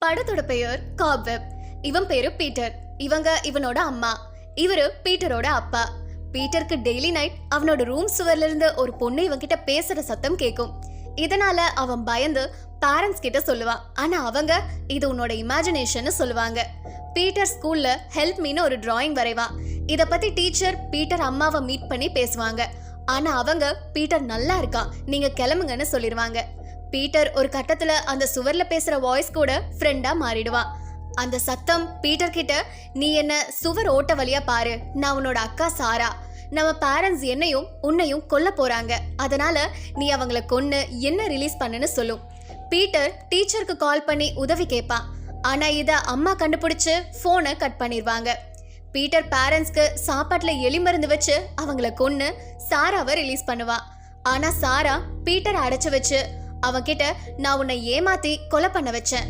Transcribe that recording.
படத்தோட பெயர் காப்வெப். இவன் பேரு பீட்டர். இவங்க இவனோட அம்மா. இவரு பீட்டரோட அப்பா. பீட்டருக்கு டெய்லி நைட் அவனோட ரூம் சுவர்ல இருந்து ஒரு பொண்ணு இவன்கிட்ட பேசுற சத்தம் கேட்கும். இதனால அவன் பயந்து பேரண்ட்ஸ் கிட்ட சொல்லுவான். ஆனா அவங்க இது உன்னோட இமேஜினேஷன் சொல்லுவாங்க. பீட்டர் ஸ்கூல்ல ஹெல்ப் மீன்னு ஒரு டிராயிங் வரைவான். இத பத்தி டீச்சர் பீட்டர் அம்மாவை மீட் பண்ணி பேசுவாங்க. ஆனா அவங்க பீட்டர் நல்லா இருக்கான், நீங்க கிளம்புங்கன்னு சொல்லிடுவாங்க. பீட்டர் ஒரு கட்டத்துல அந்த சுவர்ல பேசுற வாய்ஸ் கூட ஃப்ரெண்டா மாறிடுவான். அந்த சத்தம் பீட்டர் கிட்ட, நீ என்ன சுவர் ஓட்ட வழியா பாரு, நான் உன்னோட அக்கா சாரா, நம்ம பேரண்ட்ஸ் என்னையும் உன்னையும் கொல்ல போறாங்க, அதனால நீ அவங்கள கொன்னு என்ன ரிலீஸ் பண்ணுன்னு சொல்லும். பீட்டர் டீச்சருக்கு கால் பண்ணி உதவி கேட்பான். ஆனா இத அம்மா கண்டுபிடிச்சு போனை கட் பண்ணிடுவாங்க. பீட்டர் பேரண்ட்ஸ்க்கு சாப்பாட்டுல எலி மருந்து வச்சு அவங்கள கொன்னு சாராவை ரிலீஸ் பண்ணுவான். ஆனா சாரா பீட்டரை அடைச்சு வச்சு அவன்கிட்ட, நான் உன்னை ஏமாத்தி கொலை பண்ண வச்சேன்,